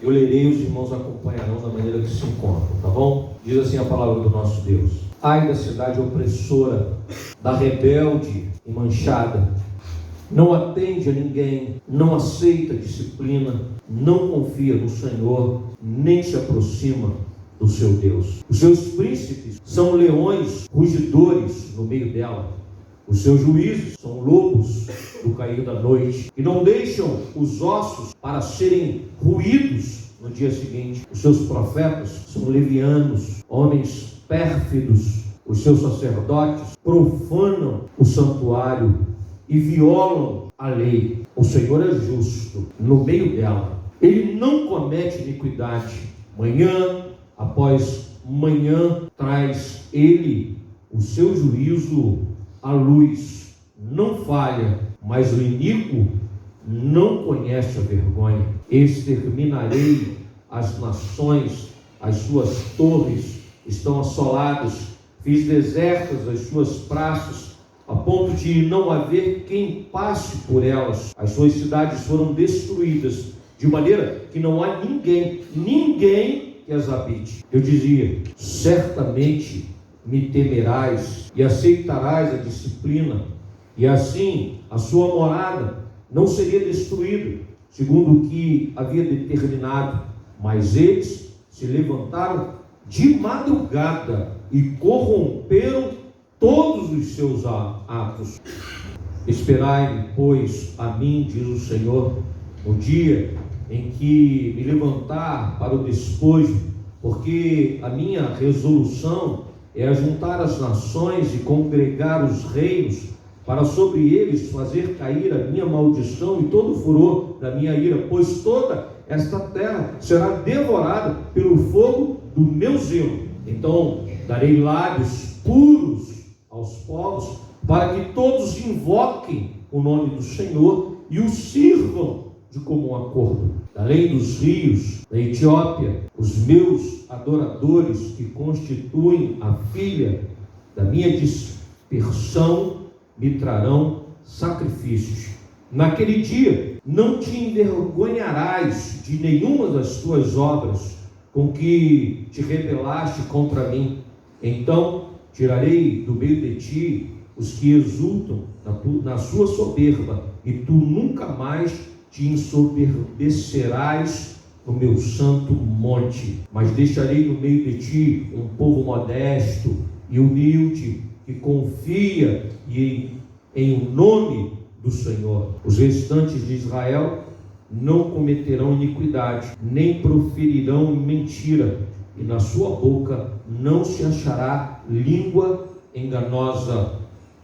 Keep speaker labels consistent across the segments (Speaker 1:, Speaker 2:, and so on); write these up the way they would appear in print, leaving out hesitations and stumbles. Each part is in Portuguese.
Speaker 1: Eu lerei, os irmãos acompanharão da maneira que se encontram, tá bom? Diz assim a palavra do nosso Deus: ai da cidade opressora, da rebelde e manchada, não atende a ninguém, não aceita disciplina, não confia no Senhor, nem se aproxima do seu Deus. Os seus príncipes são leões rugidores no meio dela. Os seus juízes são lobos do cair da noite, que não deixam os ossos para serem ruídos no dia seguinte. Os seus profetas são levianos, homens pérfidos. Os seus sacerdotes profanam o santuário e violam a lei. O Senhor é justo no meio dela. Ele não comete iniquidade. Manhã após manhã traz ele o seu juízo à luz. Não falha, mas o iníquo não conhece a vergonha. Exterminarei as nações, as suas torres estão assoladas. Fiz desertas as suas praças, a ponto de não haver quem passe por elas. As suas cidades foram destruídas, de maneira que não há ninguém que as habite. Eu dizia: certamente me temerás e aceitarás a disciplina, e assim a sua morada não seria destruída, segundo o que havia determinado. Mas eles se levantaram de madrugada e corromperam todos os seus atos. Esperai-me, pois, a mim, diz o Senhor, no dia em que me levantar para o despojo, porque a minha resolução é ajuntar as nações e congregar os reinos, para sobre eles fazer cair a minha maldição e todo o furor da minha ira, pois toda esta terra será devorada pelo fogo do meu zelo. Então darei lábios puros aos povos, para que todos invoquem o nome do Senhor e o sirvam de comum acordo. Além dos rios da Etiópia, os meus adoradores, que constituem a filha da minha dispersão, me trarão sacrifícios. Naquele dia não te envergonharás de nenhuma das tuas obras com que te rebelaste contra mim. Então tirarei do meio de ti os que exultam na sua soberba, e tu nunca mais te ensoberbecerás no meu santo monte. Mas deixarei no meio de ti um povo modesto e humilde, que confia em o nome do Senhor. Os restantes de Israel não cometerão iniquidade, nem proferirão mentira, e na sua boca não se achará língua enganosa.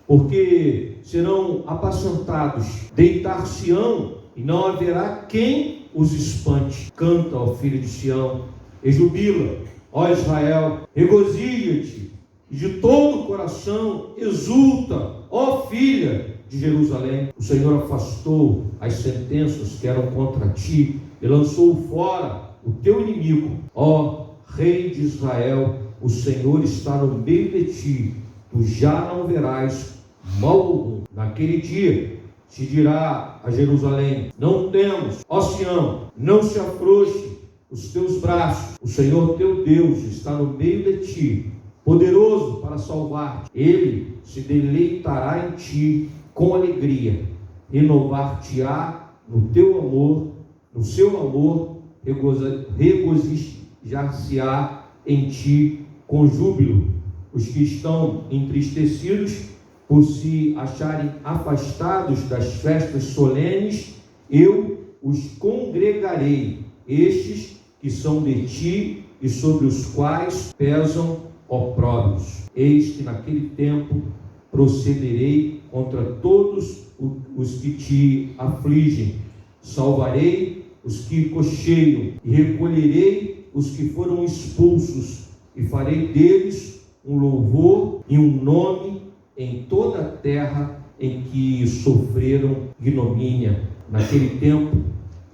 Speaker 1: Porque serão apacentados, deitar-se-ão, e não haverá quem os espante. Canta, ó filho de Sião, e jubila, ó Israel, regozija-te, e de todo o coração exulta, ó filha de Jerusalém. O Senhor afastou as sentenças que eram contra ti, e lançou fora o teu inimigo. Ó Rei de Israel, o Senhor está no meio de ti, tu já não verás mal algum. Naquele dia se dirá a Jerusalém: não temos, ó Sião, não se afrouxe os teus braços, o Senhor teu Deus está no meio de ti, poderoso para salvar-te. Ele se deleitará em ti com alegria, renovar-te-á no teu amor, no seu amor, regozijar-se-á em ti com júbilo. Os que estão entristecidos por se acharem afastados das festas solenes, eu os congregarei, estes que são de ti e sobre os quais pesam opróbrios. Eis que naquele tempo procederei contra todos os que te afligem, salvarei os que cocheiam e recolherei os que foram expulsos, e farei deles um louvor e um nome em toda a terra em que sofreram ignomínia. Naquele tempo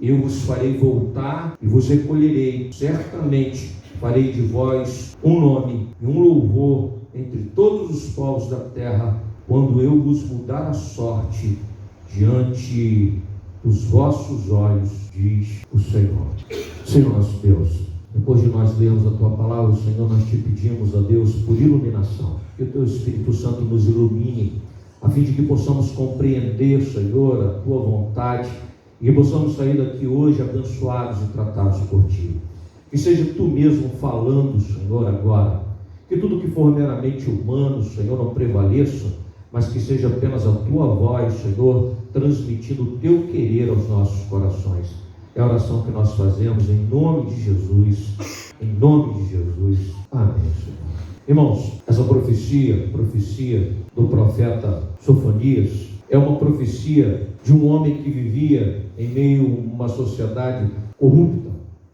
Speaker 1: eu vos farei voltar e vos recolherei. Certamente farei de vós um nome e um louvor entre todos os povos da terra, quando eu vos mudar a sorte diante dos vossos olhos, diz o Senhor. Senhor nosso Deus, depois de nós lermos a Tua palavra, Senhor, nós te pedimos, a Deus, por iluminação, que o Teu Espírito Santo nos ilumine, a fim de que possamos compreender, Senhor, a Tua vontade, e que possamos sair daqui hoje abençoados e tratados por Ti. Que seja Tu mesmo falando, Senhor, agora, que tudo que for meramente humano, Senhor, não prevaleça, mas que seja apenas a Tua voz, Senhor, transmitindo o Teu querer aos nossos corações. É a oração que nós fazemos em nome de Jesus, em nome de Jesus. Amém, Senhor. Irmãos, essa profecia do profeta Sofonias, é uma profecia de um homem que vivia em meio a uma sociedade corrupta,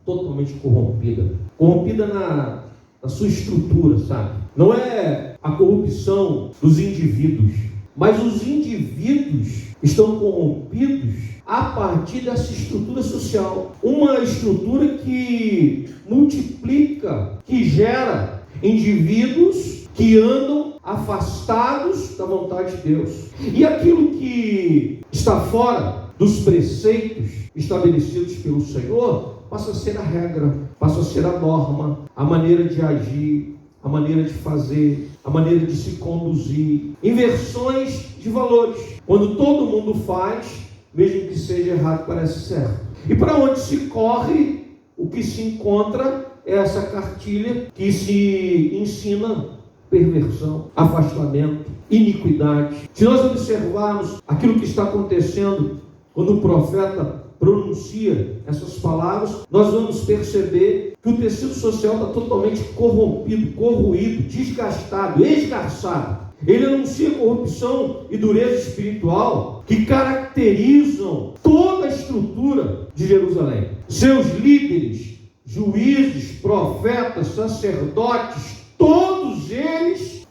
Speaker 1: totalmente corrompida na sua estrutura, sabe? Não é a corrupção dos indivíduos, mas os indivíduos estão corrompidos a partir dessa estrutura social. Uma estrutura que multiplica, que gera indivíduos que andam afastados da vontade de Deus. E aquilo que está fora dos preceitos estabelecidos pelo Senhor passa a ser a regra, passa a ser a norma, a maneira de agir, a maneira de fazer, a maneira de se conduzir. Inversões de valores. Quando todo mundo faz, mesmo que seja errado, parece certo. E para onde se corre, o que se encontra é essa cartilha que se ensina perversão, afastamento, iniquidade. Se nós observarmos aquilo que está acontecendo quando o profeta pronuncia essas palavras, nós vamos perceber que o tecido social está totalmente corrompido, corroído, desgastado, esgarçado. Ele anuncia corrupção e dureza espiritual que caracterizam toda a estrutura de Jerusalém. Seus líderes, juízes, profetas, sacerdotes, todos eles,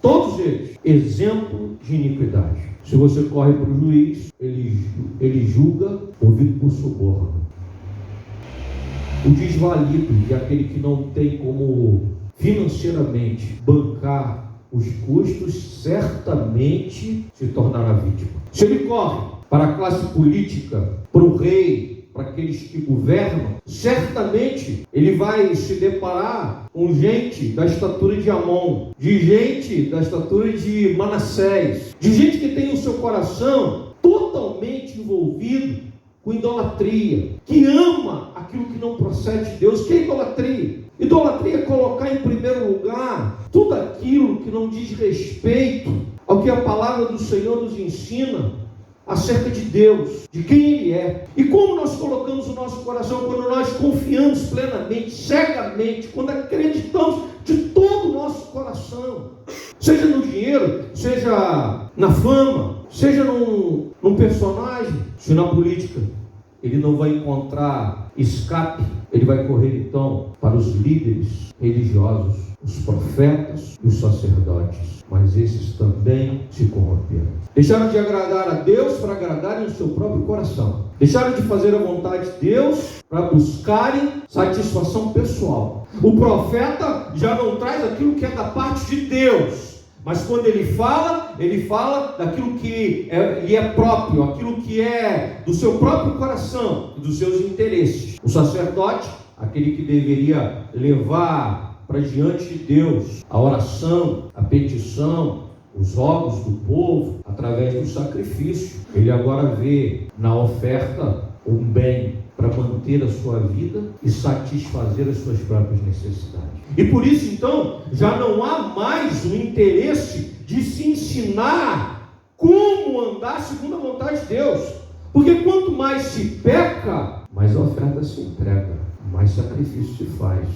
Speaker 1: exemplo de iniquidade. Se você corre para o juiz, ele julga movido por suborno. O desvalido e aquele que não tem como financeiramente bancar os custos, certamente se tornará vítima. Se ele corre para a classe política, para o rei, para aqueles que governam, certamente ele vai se deparar com gente da estatura de Amon, de gente da estatura de Manassés, de gente que tem o seu coração totalmente envolvido com idolatria, que ama aquilo que não procede de Deus. Que é idolatria? Idolatria é colocar em primeiro lugar tudo aquilo que não diz respeito ao que a palavra do Senhor nos ensina acerca de Deus, de quem Ele é. E como nós colocamos o nosso coração quando nós confiamos plenamente, cegamente, quando acreditamos de todo o nosso coração, seja no dinheiro, seja na fama, seja num personagem, se na política ele não vai encontrar escape, ele vai correr então para os líderes religiosos, os profetas e os sacerdotes. Mas esses também se corromperam. Deixaram de agradar a Deus para agradarem o seu próprio coração. Deixaram de fazer a vontade de Deus para buscarem satisfação pessoal. O profeta já não traz aquilo que é da parte de Deus. Mas quando ele fala daquilo que lhe é próprio, aquilo que é do seu próprio coração e dos seus interesses. O sacerdote, aquele que deveria levar para diante de Deus a oração, a petição, os rogos do povo, através do sacrifício. Ele agora vê na oferta um bem para manter a sua vida e satisfazer as suas próprias necessidades. E por isso, então, já não há mais o interesse de se ensinar como andar segundo a vontade de Deus. Porque quanto mais se peca, mais oferta se entrega, mais sacrifício se faz,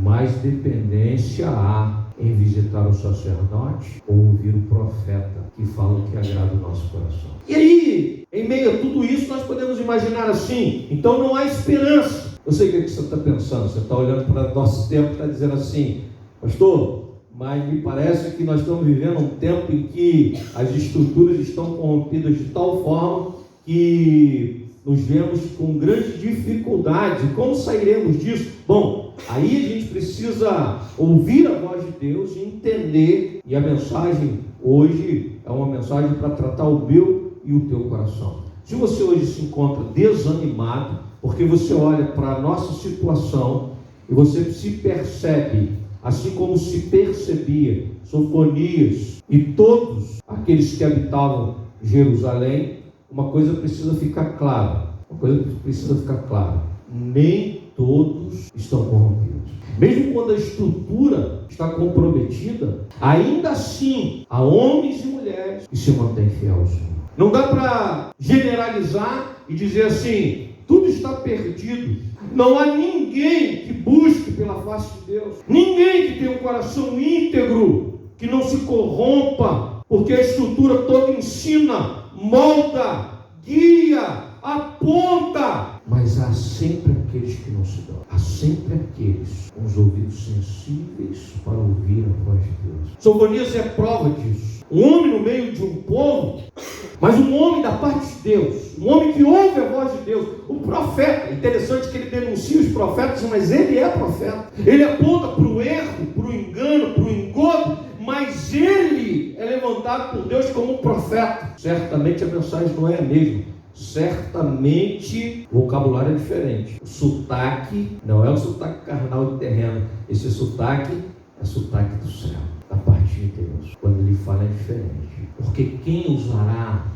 Speaker 1: mais dependência há em visitar o sacerdote ou ouvir o profeta que fala o que agrada o nosso coração. E aí, em meio a tudo isso, nós podemos imaginar assim: então não há esperança. Eu sei o que você está pensando, você está olhando para o nosso tempo e está dizendo assim: pastor, mas me parece que nós estamos vivendo um tempo em que as estruturas estão corrompidas de tal forma que nos vemos com grande dificuldade. Como sairemos disso? Bom, aí a gente precisa ouvir a voz de Deus e entender. E a mensagem hoje é uma mensagem para tratar o meu e o teu coração. Se você hoje se encontra desanimado, porque você olha para a nossa situação e você se percebe, assim como se percebia Sofonias e todos aqueles que habitavam Jerusalém, uma coisa precisa ficar clara. Nem todos estão corrompidos. Mesmo quando a estrutura está comprometida, ainda assim há homens e mulheres que se mantêm fiéis ao Senhor. Não dá para generalizar e dizer assim, tudo está perdido. Não há ninguém que busque pela face de Deus. Ninguém que tenha um coração íntegro, que não se corrompa, porque a estrutura toda ensina, molda, guia, aponta. Mas há sempre aqueles que não se dão. Há sempre aqueles com os ouvidos sensíveis para ouvir a voz de Deus. Sofonias é prova disso. Um homem no meio de um povo, mas um homem da parte de Deus, um homem que ouve a voz de Deus, um profeta. Interessante que ele denuncia os profetas, mas ele é profeta. Ele aponta para o erro, para o engano, para o engodo, mas ele é levantado por Deus como um profeta. Certamente a mensagem não é a mesma. Certamente o vocabulário é diferente. O sotaque não é o sotaque carnal e terreno. Esse sotaque é o sotaque do céu, da parte de Deus. Quando ele fala é diferente. Porque quem ousará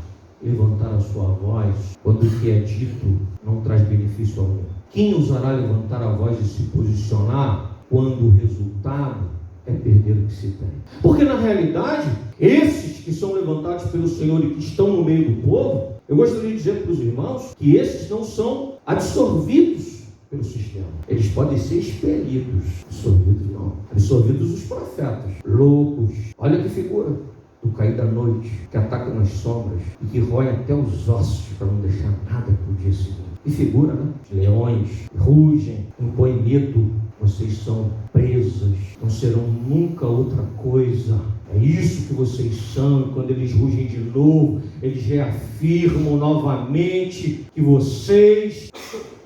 Speaker 1: levantar a sua voz quando o que é dito não traz benefício algum? Quem ousará levantar a voz e se posicionar quando o resultado é perder o que se tem? Porque na realidade, esses que são levantados pelo Senhor e que estão no meio do povo, eu gostaria de dizer para os irmãos que esses não são absorvidos pelo sistema. Eles podem ser expelidos. Absorvidos não. Absorvidos os profetas. Loucos. Olha que figura. Do cair da noite, que ataca nas sombras e que rói até os ossos para não deixar nada para o dia seguinte. E figura, né? Os leões rugem, impõem medo. Vocês são presas, não serão nunca outra coisa. É isso que vocês são. E quando eles rugem de novo, eles reafirmam novamente que vocês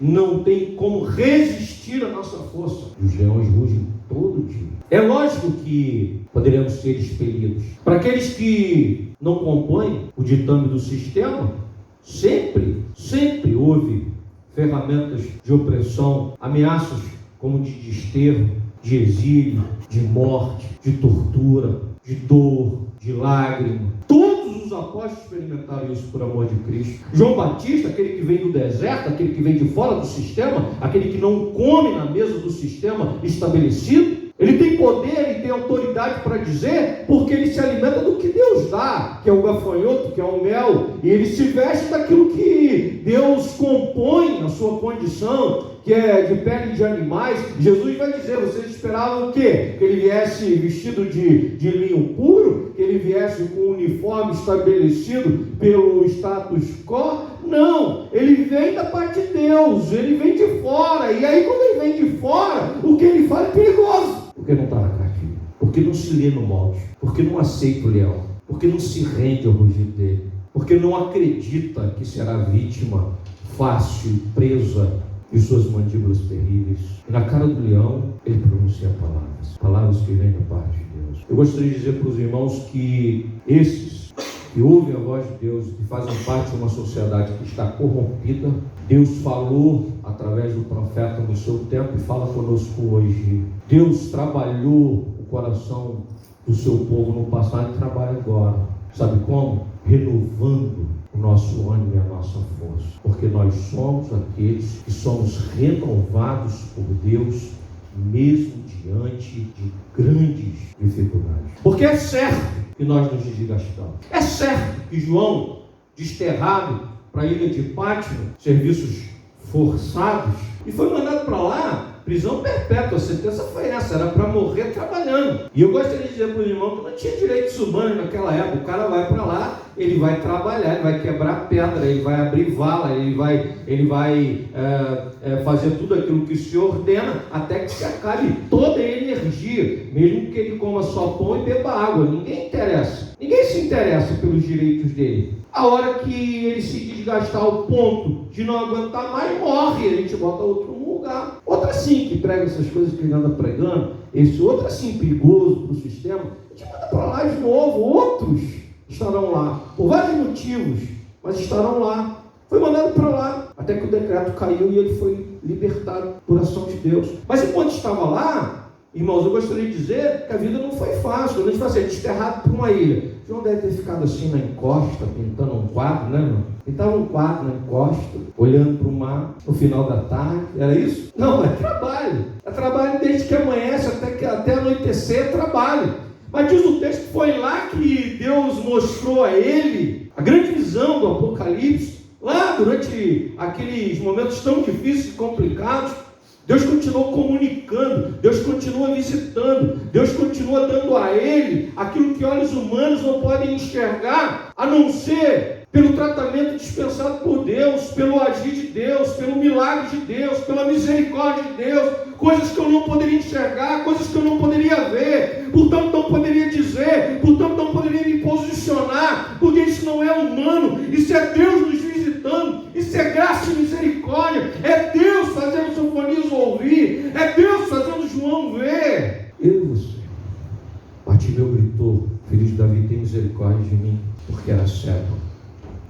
Speaker 1: não têm como resistir à nossa força. E os leões rugem todo dia. É lógico que poderemos ser expelidos. Para aqueles que não compõem o ditame do sistema, sempre houve ferramentas de opressão, ameaças como de desterro, de exílio, de morte, de tortura, de dor, de lágrima. Todos os apóstolos experimentaram isso por amor de Cristo. João Batista, aquele que vem do deserto, aquele que vem de fora do sistema, aquele que não come na mesa do sistema estabelecido, ele tem poder e tem autoridade para dizer, porque ele se alimenta do que Deus dá, que é o gafanhoto, que é o mel, e ele se veste daquilo que Deus compõe na sua condição, que é de pele de animais. Jesus vai dizer, vocês esperavam o quê? Que ele viesse vestido de linho puro? Que ele viesse com um uniforme estabelecido pelo status quo? Não, ele vem da parte de Deus, ele vem de fora, e aí quando ele vem de fora, o que ele fala é perigoso. Porque não está na cartilha, porque não se lê no molde, porque não aceita o leão, porque não se rende ao rugido dele, porque não acredita que será vítima fácil, presa de suas mandíbulas terríveis. E na cara do leão, ele pronuncia palavras que vêm da parte de Deus. Eu gostaria de dizer para os irmãos que esses que ouvem a voz de Deus, que fazem parte de uma sociedade que está corrompida, Deus falou através do profeta no seu tempo e fala conosco hoje. Deus trabalhou o coração do seu povo no passado e trabalha agora. Sabe como? Renovando o nosso ânimo e a nossa força. Porque nós somos aqueles que somos renovados por Deus, mesmo diante de grandes dificuldades. Porque é certo que nós nos desgastamos. É certo que João, desterrado para a ilha de Pátimo, serviços forçados, e foi mandado para lá, prisão perpétua. A sentença foi essa, era para morrer trabalhando. E eu gostaria de dizer para o irmão que não tinha direitos humanos naquela época. O cara vai para lá, ele vai trabalhar, ele vai quebrar pedra, ele vai abrir vala, ele vai fazer tudo aquilo que se ordena, até que se acabe toda a energia, mesmo que ele coma só pão e beba água. Ninguém se interessa pelos direitos dele. A hora que ele se desgastar ao ponto de não aguentar mais, morre, a gente bota outro no lugar. Outro assim que prega essas coisas que ele anda pregando, esse outro assim perigoso para o sistema, a gente manda para lá de novo. Outros estarão lá, por vários motivos, mas estarão lá. Foi mandado para lá, até que o decreto caiu e ele foi libertado por ação de Deus. Mas enquanto estava lá, irmãos, eu gostaria de dizer que a vida não foi fácil. Quando a gente fala assim, desterrado por uma ilha. João deve ter ficado assim na encosta, pintando um quadro, né, irmão? Pintava um quadro na encosta, olhando para o mar, no final da tarde. Era isso? Não, é trabalho. É trabalho desde que amanhece até anoitecer, é trabalho. Mas diz o texto que foi lá que Deus mostrou a ele a grande visão do Apocalipse. Lá, durante aqueles momentos tão difíceis e complicados, Deus continuou comunicando, Deus continua visitando, Deus continua dando a ele aquilo que olhos humanos não podem enxergar, a não ser pelo tratamento dispensado por Deus, pelo agir de Deus, pelo milagre de Deus, pela misericórdia de Deus, coisas que eu não poderia enxergar, coisas que eu não poderia ver, portanto não poderia dizer, portanto não poderia me posicionar, porque isso não é humano, isso é Deus nos visitando, isso é graça e misericórdia, é Deus fazendo Sofonias ouvir, é Deus fazendo João ver. Eu e você. Bartimeu gritou, filho de Davi, tem misericórdia de mim, porque era cego.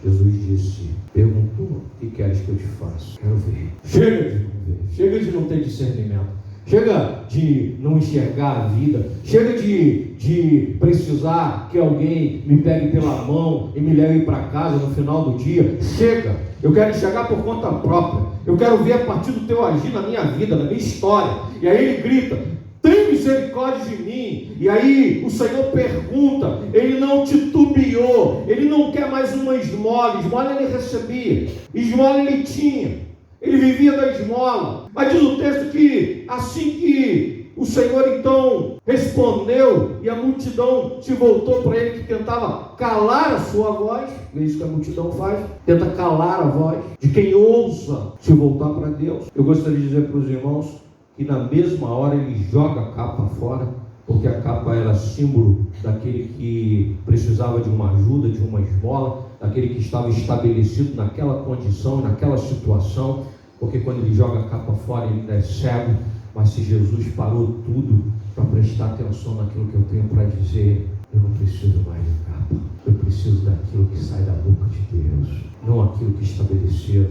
Speaker 1: Jesus disse, perguntou, o que queres que eu te faça? Quero ver. Chega de não ver, chega de não ter discernimento, chega de não enxergar a vida, chega de precisar que alguém me pegue pela mão e me leve para casa no final do dia. Chega, eu quero enxergar por conta própria, eu quero ver a partir do teu agir na minha vida, na minha história. E aí ele grita, tem misericórdia de mim. E aí o Senhor pergunta, ele não titubeou, ele não quer mais uma esmola. Esmola ele recebia, esmola ele tinha, ele vivia da esmola. Mas diz o texto que assim que o Senhor então respondeu e a multidão se voltou para ele, que tentava calar a sua voz, é isso que a multidão faz, tenta calar a voz de quem ousa se voltar para Deus. Eu gostaria de dizer para os irmãos que na mesma hora ele joga a capa fora, porque a capa era símbolo daquele que precisava de uma ajuda, de uma esmola, daquele que estava estabelecido naquela condição, naquela situação, porque quando ele joga a capa fora ele ainda é cego. Mas se Jesus parou tudo para prestar atenção naquilo que eu tenho para dizer, eu não preciso mais de capa, eu preciso daquilo que sai da boca de Deus, não aquilo que estabeleceram,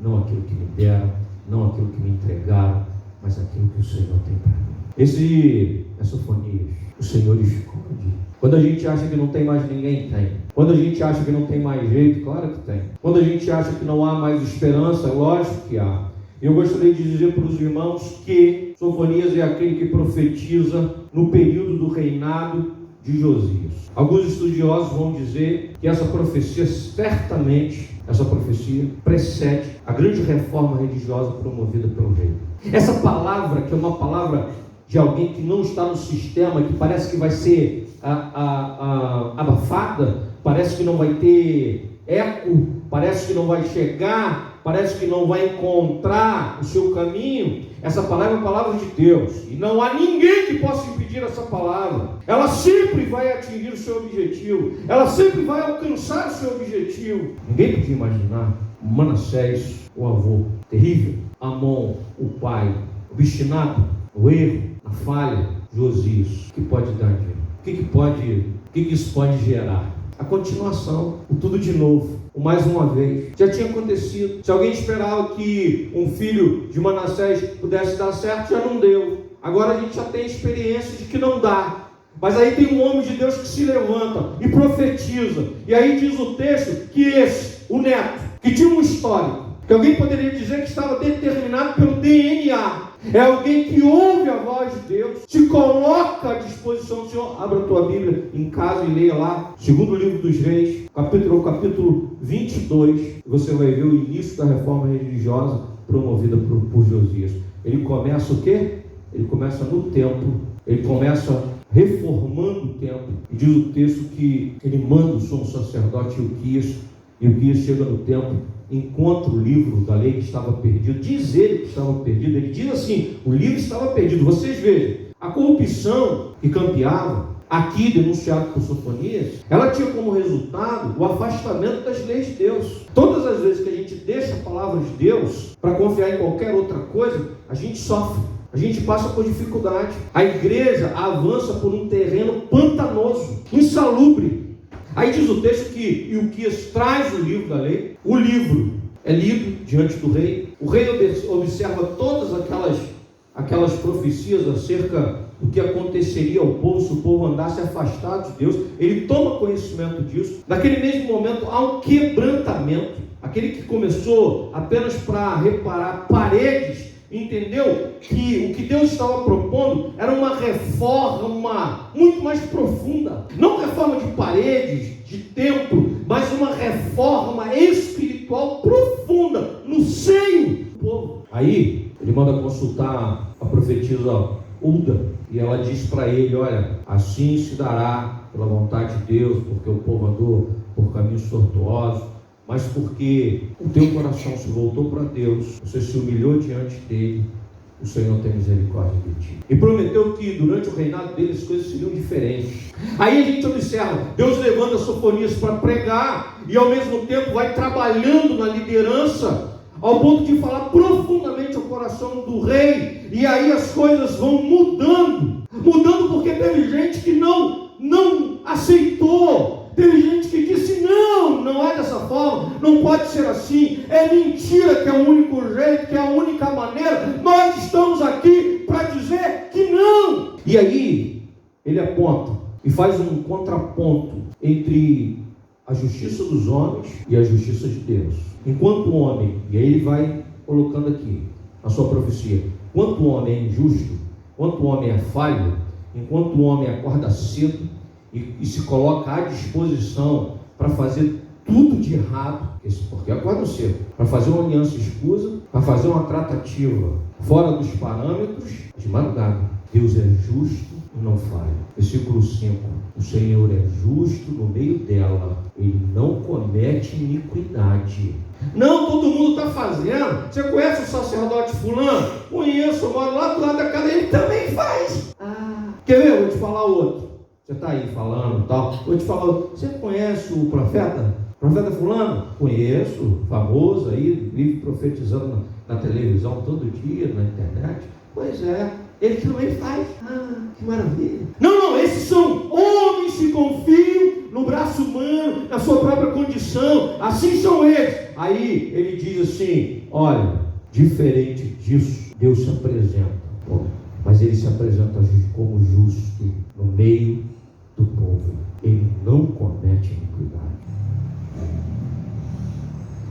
Speaker 1: não aquilo que me deram, não aquilo que me entregaram, mas aquilo que o Senhor tem para mim. Esse é Sofonias, o Senhor esconde. Quando a gente acha que não tem mais ninguém, tem. Quando a gente acha que não tem mais jeito, claro que tem. Quando a gente acha que não há mais esperança, lógico que há. Eu gostaria de dizer para os irmãos que Sofonias é aquele que profetiza no período do reinado de Josias. Alguns estudiosos vão dizer que essa profecia certamente, essa profecia precede a grande reforma religiosa promovida pelo rei. Essa palavra, que é uma palavra de alguém que não está no sistema, que parece que vai ser abafada, parece que não vai ter eco, parece que não vai chegar, parece que não vai encontrar o seu caminho. Essa palavra é a palavra de Deus, e não há ninguém que possa impedir essa palavra. Ela sempre vai atingir o seu objetivo, ela sempre vai alcançar o seu objetivo. Ninguém podia imaginar Manassés, o avô terrível, Amon, o pai, obstinado, o erro, a falha, Josias. O que pode dar dinheiro? O que isso pode gerar? A continuação, o tudo de novo, o mais uma vez. Já tinha acontecido. Se alguém esperava que um filho de Manassés pudesse dar certo, já não deu. Agora a gente já tem experiência de que não dá. Mas aí tem um homem de Deus que se levanta e profetiza. E aí diz o texto que esse, o neto, que tinha um histórico, que alguém poderia dizer que estava determinado pelo DNA. É alguém que ouve a voz de Deus, se coloca à disposição do Senhor. Abra a tua Bíblia em casa e leia lá, segundo livro dos Reis, capítulo 22, e você vai ver o início da reforma religiosa promovida por Josias. Ele começa o quê? Ele começa no templo, ele começa reformando o templo, e diz o texto que ele manda o sumo sacerdote Ilquias, e Ilquias chega no templo, encontra o livro da lei que estava perdido. Diz ele que estava perdido. Ele diz assim, o livro estava perdido. Vocês vejam, a corrupção que campeava, aqui denunciado por Sofonias, ela tinha como resultado o afastamento das leis de Deus. Todas as vezes que a gente deixa a palavra de Deus para confiar em qualquer outra coisa, a gente sofre, a gente passa por dificuldade. A igreja avança por um terreno pantanoso, insalubre. Aí diz o texto que Ilquias traz o livro da lei, o livro é lido diante do rei. O rei observa todas aquelas profecias acerca do que aconteceria ao povo se o povo andasse afastado de Deus. Ele toma conhecimento disso. Naquele mesmo momento há um quebrantamento. Aquele que começou apenas para reparar paredes, entendeu que o que Deus estava propondo era uma reforma muito mais profunda. Não reforma de paredes, de templo, mas uma reforma espiritual profunda no seio do povo. Aí ele manda consultar a profetisa Hulda, e ela diz para ele: olha, assim se dará pela vontade de Deus, porque o povo andou por caminhos tortuosos, mas porque o teu coração se voltou para Deus, você se humilhou diante dele, o Senhor tem misericórdia de ti. E prometeu que durante o reinado dele as coisas seriam diferentes. Aí a gente observa, Deus levanta Sofonias para pregar, e ao mesmo tempo vai trabalhando na liderança, ao ponto de falar profundamente ao coração do rei. E aí as coisas vão mudando porque teve gente que não aceitou. Teve gente que disse: não é dessa forma, não pode ser assim, é mentira que é o único jeito, que é a única maneira. Nós estamos aqui para dizer que não. E aí ele aponta e faz um contraponto entre a justiça dos homens e a justiça de Deus. Enquanto o homem, e aí ele vai colocando aqui a sua profecia, enquanto o homem é injusto, enquanto o homem é falho, enquanto o homem acorda cedo e se coloca à disposição para fazer tudo de errado, porque acorda cedo, para fazer uma aliança escusa, para fazer uma tratativa fora dos parâmetros, de madrugada, Deus é justo e não falha. Versículo 5: o Senhor é justo no meio dela, ele não comete iniquidade. Não, todo mundo está fazendo. Você conhece o sacerdote fulano? Conheço, eu moro lá do lado da casa, ele também faz. Quer ver? Eu vou te falar outro. Você está aí falando e tal. Vou te falar, você conhece o profeta? Profeta fulano? Conheço, famoso aí, vive profetizando na televisão todo dia, na internet. Pois é, ele também faz. Que maravilha. Não, esses são homens que confiam no braço humano, na sua própria condição. Assim são eles. Aí ele diz assim: olha, diferente disso, Deus se apresenta. Mas ele se apresenta como justo no meio do povo. Ele não comete iniquidade.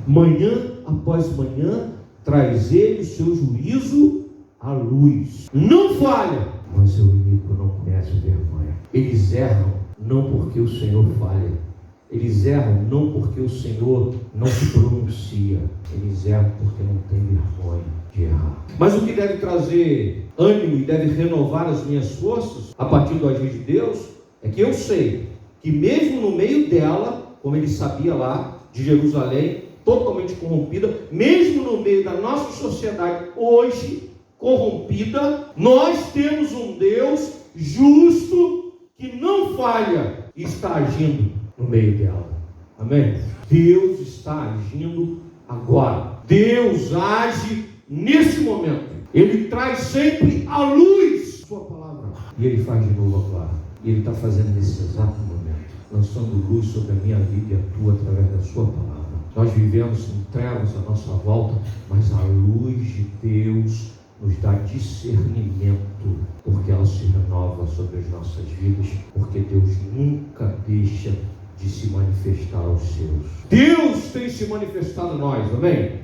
Speaker 1: Manhã após manhã traz ele o seu juízo à luz. Não falha, mas o iníquo não conhece vergonha. Eles erram não porque o Senhor falha. Eles erram não porque o Senhor não se pronuncia. Eles erram porque não tem vergonha de errar. Mas o que deve trazer ânimo e deve renovar as minhas forças a partir do agir de Deus é que eu sei que mesmo no meio dela, como ele sabia lá de Jerusalém, totalmente corrompida, mesmo no meio da nossa sociedade hoje corrompida, nós temos um Deus justo que não falha e está agindo no meio dela. Amém? Deus está agindo agora. Deus age nesse momento. Ele traz sempre a luz sua palavra. E ele faz de novo agora. E ele está fazendo nesse exato momento, lançando luz sobre a minha vida e a tua através da sua palavra. Nós vivemos em trevas à nossa volta, mas a luz de Deus nos dá discernimento, porque ela se renova sobre as nossas vidas, porque Deus nunca deixa de se manifestar aos seus. Deus tem se manifestado a nós, amém?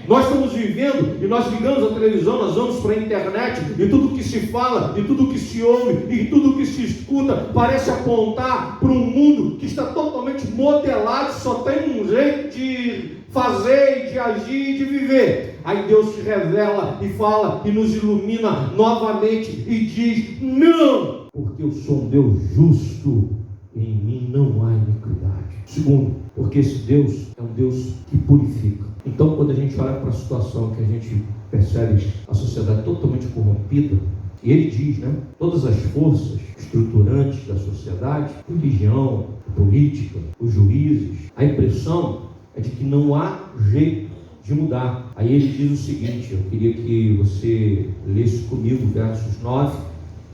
Speaker 1: Nós estamos vivendo e nós ligamos a televisão, nós vamos para a internet e tudo que se fala, e tudo que se ouve, e tudo que se escuta parece apontar para um mundo que está totalmente modelado, só tem um jeito de fazer, de agir e de viver. Aí Deus se revela e fala e nos ilumina novamente e diz: não, porque eu sou um Deus justo, em mim não há iniquidade. Segundo, porque esse Deus é um Deus que purifica. Então, quando a gente olha para a situação que a gente percebe a sociedade totalmente corrompida, e ele diz, todas as forças estruturantes da sociedade, religião, política, os juízes, a impressão é de que não há jeito de mudar. Aí ele diz o seguinte, eu queria que você lesse comigo versos 9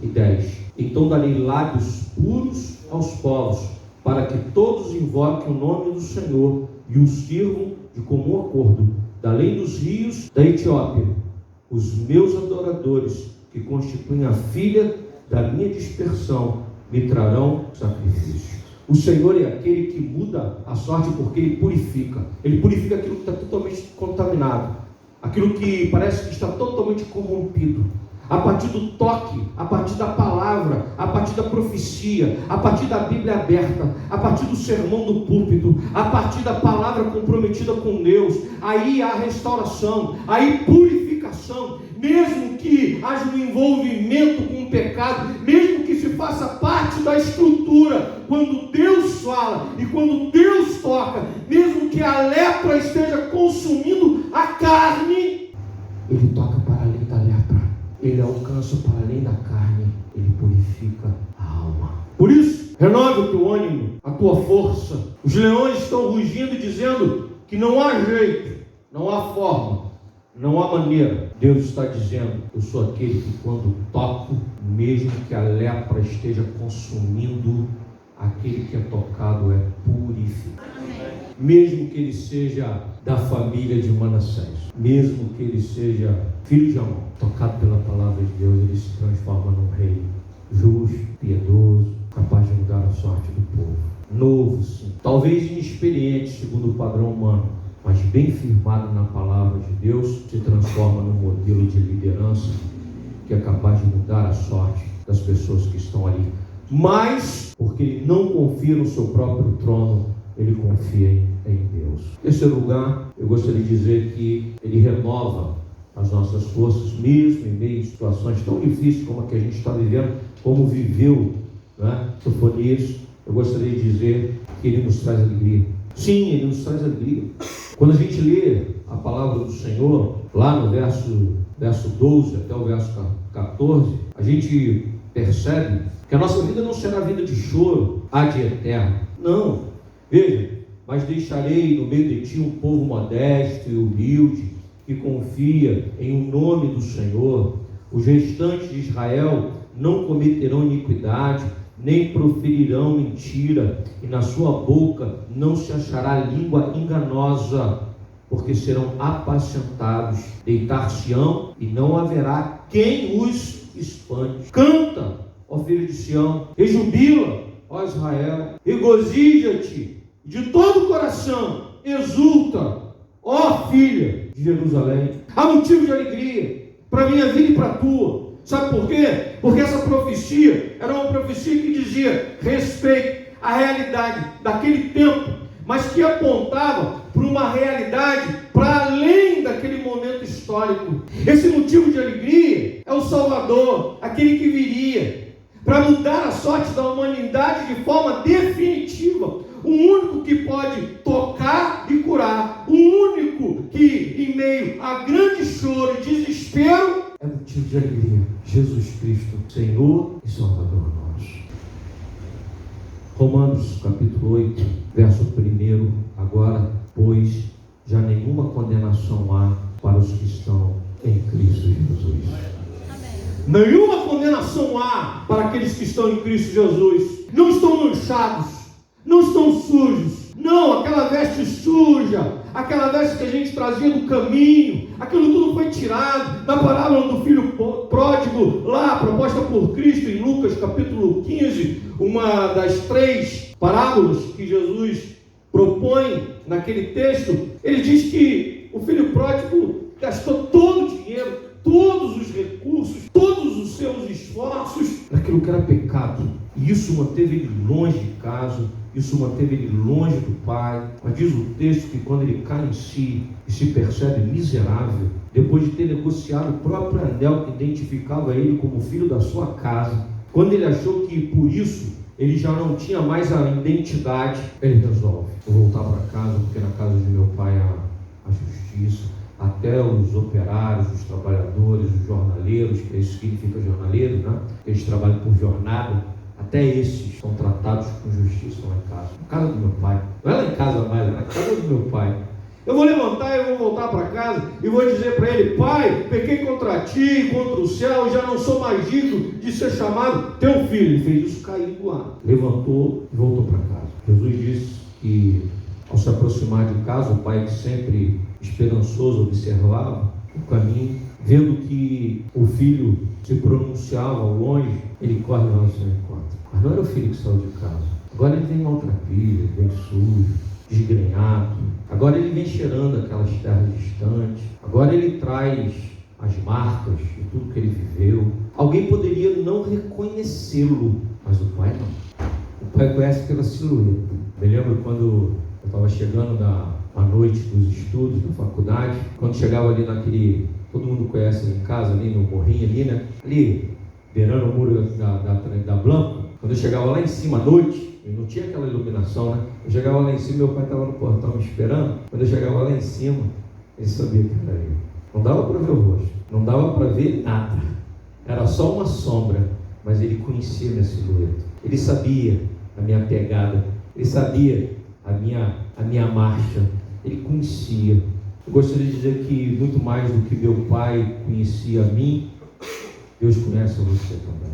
Speaker 1: e 10. Então darei lábios puros aos povos, para que todos invoquem o nome do Senhor e o sirvam de comum acordo, da além dos rios da Etiópia, os meus adoradores, que constituem a filha da minha dispersão, me trarão sacrifício. O Senhor é aquele que muda a sorte, porque Ele purifica. Ele purifica aquilo que está totalmente contaminado, aquilo que parece que está totalmente corrompido. A partir do toque, a partir da palavra, a partir da profecia, a partir da Bíblia aberta, a partir do sermão do púlpito, a partir da palavra comprometida com Deus, aí há restauração, aí purificação, mesmo que haja um envolvimento com o pecado, mesmo que se faça parte da estrutura, quando Deus fala e quando Deus toca, mesmo que a lepra esteja consumindo a carne, Ele toca para além da lepra. Ele alcança para além da carne, Ele purifica a alma. Por isso, renove o teu ânimo, a tua força. Os leões estão rugindo e dizendo que não há jeito, não há forma, não há maneira. Deus está dizendo: eu sou aquele que quando toco, mesmo que a lepra esteja consumindo, aquele que é tocado é purificado. Mesmo que ele seja da família de Manassés, mesmo que ele seja filho de Amon, tocado pela palavra de Deus, ele se transforma num rei justo, piedoso, capaz de mudar a sorte do povo. Novo, sim, talvez inexperiente segundo o padrão humano, mas bem firmado na palavra de Deus, se transforma num modelo de liderança que é capaz de mudar a sorte das pessoas que estão ali. Mas, porque ele não confia no seu próprio trono, ele confia em Deus. Em terceiro lugar, eu gostaria de dizer que ele renova as nossas forças, mesmo em meio a situações tão difíceis como a que a gente está vivendo, como viveu, né? Sofonias. Eu gostaria de dizer que ele nos traz alegria. Sim, ele nos traz alegria. Quando a gente lê a palavra do Senhor, lá no verso 12 até o verso 14, a gente percebe que a nossa vida não será vida de choro ad eterno. Não. Veja, mas deixarei no meio de ti um povo modesto e humilde, que confia em o nome do Senhor. Os restantes de Israel não cometerão iniquidade, nem proferirão mentira, e na sua boca não se achará língua enganosa, porque serão apacentados, deitar-se-ão, e não haverá quem os espante. Canta, ó filho de Sião, rejubila, ó Israel, regozija-te de todo o coração, exulta, ó filha de Jerusalém. Há motivo de alegria para a minha vida e para a tua. Sabe por quê? Porque essa profecia era uma profecia que dizia respeito à realidade daquele tempo, mas que apontava para uma realidade para além daquele momento histórico. Esse motivo de alegria é o Salvador, aquele que viria para mudar a sorte da humanidade de forma definitiva. O único que pode tocar e curar, o único que, em meio a grande choro e desespero, é motivo de alegria. Jesus Cristo, Senhor e Salvador nosso. Romanos capítulo 8, verso 1. Agora, pois, já nenhuma condenação há para os que estão em Cristo Jesus. Nenhuma condenação há para aqueles que estão em Cristo Jesus. Não estão manchados, não estão sujos. Não, aquela veste suja, aquela veste que a gente trazia do caminho, aquilo tudo foi tirado. Na parábola do filho pródigo, lá proposta por Cristo em Lucas capítulo 15, uma das 3 parábolas que Jesus propõe naquele texto, ele diz que o filho pródigo gastou todo o dinheiro, todos os recursos, todos os seus esforços naquilo que era pecado. E isso manteve ele longe de casa, isso manteve ele longe do Pai. Mas diz o texto que quando ele cai em si e se percebe miserável, depois de ter negociado o próprio anel que identificava ele como filho da sua casa, quando ele achou que por isso ele já não tinha mais a identidade, ele resolve: vou voltar para casa, porque na casa de meu pai há justiça. Até os operários, os trabalhadores, os jornaleiros, que isso significa jornaleiro, né? Eles trabalham por jornada, até esses são tratados com justiça lá em casa. Na casa do meu pai. Não é lá em casa mais, é na casa do meu pai. Eu vou levantar e vou voltar para casa e vou dizer para ele: pai, pequei contra ti e contra o céu, já não sou mais digno de ser chamado teu filho. Ele fez isso cair do ar, levantou e voltou para casa. Jesus disse que Ao se aproximar de casa, o pai, que sempre esperançoso observava o caminho, vendo que o filho se pronunciava ao longe, ele corre lá ao seu encontro. Mas não era o filho que saiu de casa. Agora ele vem maltrapilho, ele vem sujo, desgrenhado. Agora ele vem cheirando aquelas terras distantes. Agora ele traz as marcas de tudo que ele viveu. Alguém poderia não reconhecê-lo, mas o pai não. O pai conhece pela silhueta. Me lembro quando eu estava chegando à noite dos estudos da faculdade, quando chegava ali naquele, todo mundo conhece ali em casa, ali no morrinho ali, né? Ali, beirando o muro da Blanco, quando eu chegava lá em cima à noite, e não tinha aquela iluminação, né? Eu chegava lá em cima, meu pai estava no portão me esperando. Quando eu chegava lá em cima, ele sabia que era eu. Não dava para ver o rosto, não dava para ver nada. Era só uma sombra, mas ele conhecia minha silhueta. Ele sabia a minha pegada, ele sabia a minha marcha, ele conhecia. Eu gostaria de dizer que muito mais do que meu pai conhecia a mim, Deus conhece você também.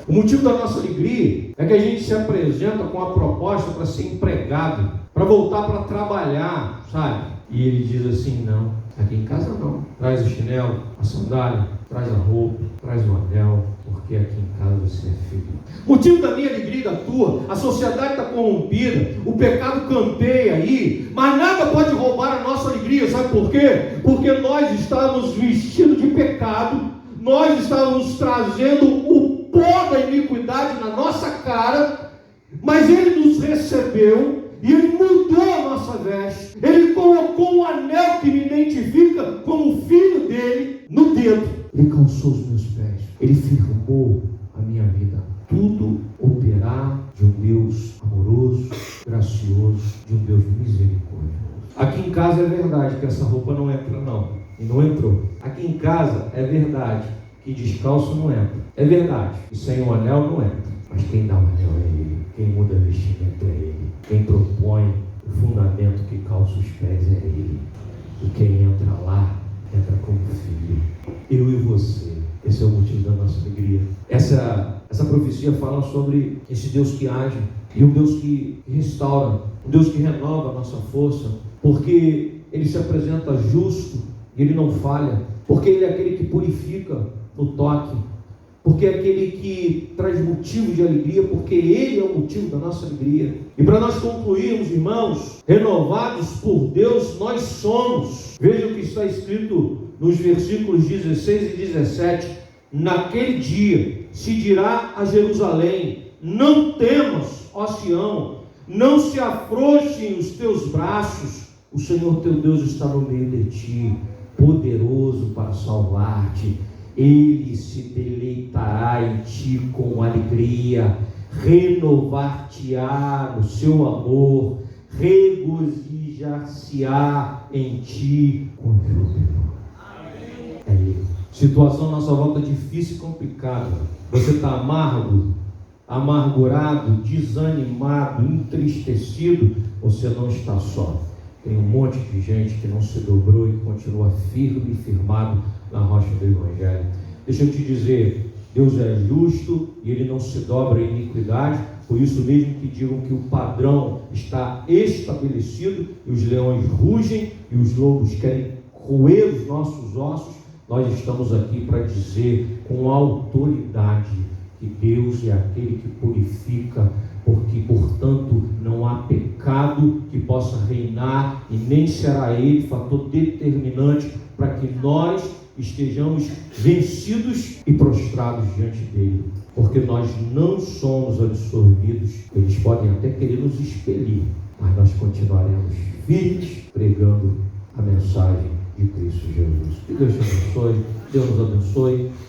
Speaker 1: O motivo da nossa alegria é que a gente se apresenta com a proposta para ser empregado, para voltar para trabalhar, sabe? E ele diz assim: não, aqui em casa não. Traz o chinelo, a sandália, traz a roupa, traz o anel, porque aqui em casa você é filho. Motivo da minha alegria e da tua: a sociedade está corrompida, o pecado campeia aí, mas nada pode roubar a nossa alegria. Sabe por quê? Porque nós estávamos vestidos de pecado, nós estávamos trazendo o pó da iniquidade na nossa cara, mas Ele nos recebeu e Ele mudou a nossa veste. Ele colocou um anel que me identifica como filho dele no dedo. Ele calçou os meus pés. Ele firmou a minha vida. Tudo operar de um Deus amoroso, gracioso, de um Deus misericordioso. Aqui em casa é verdade que essa roupa não entra não. E não entrou. Aqui em casa é verdade que descalço não entra. É verdade que sem o anel não entra. Mas quem dá o anel é Ele. Quem muda o vestimento é Ele. Quem propõe o fundamento que calça os pés é Ele. E quem entra lá, entra como filho. Eu e você. Esse é o motivo da nossa alegria. Essa profecia fala sobre esse Deus que age e um Deus que restaura, um Deus que renova a nossa força, porque Ele se apresenta justo e Ele não falha, porque Ele é aquele que purifica no toque, porque é aquele que traz motivo de alegria, porque Ele é o motivo da nossa alegria. E para nós concluirmos, irmãos, renovados por Deus nós somos. Veja o que está escrito nos versículos 16 e 17. Naquele dia se dirá a Jerusalém: não temas, ó Sião, não se afrouxem os teus braços, o Senhor teu Deus está no meio de ti, poderoso para salvar-te. Ele se deleitará em ti com alegria, renovar-te-á no seu amor, regozijar-se-á em ti com júbilo. É Ele. Situação à nossa volta difícil e complicada. Você está amargo, amargurado, desanimado, entristecido. Você não está só. Tem um monte de gente que não se dobrou e continua firme e firmado na rocha do Evangelho. Deixa eu te dizer, Deus é justo e Ele não se dobra em iniquidade. Por isso mesmo que digam que o padrão está estabelecido e os leões rugem e os lobos querem roer os nossos ossos. Nós estamos aqui para dizer com autoridade que Deus é aquele que purifica, porque, portanto, não há pecado que possa reinar e nem será Ele fator determinante para que nós estejamos vencidos e prostrados diante dele, porque nós não somos absorvidos. Eles podem até querer nos expelir, mas nós continuaremos firmes pregando a mensagem de Cristo Jesus. Que Deus te abençoe, Deus nos abençoe.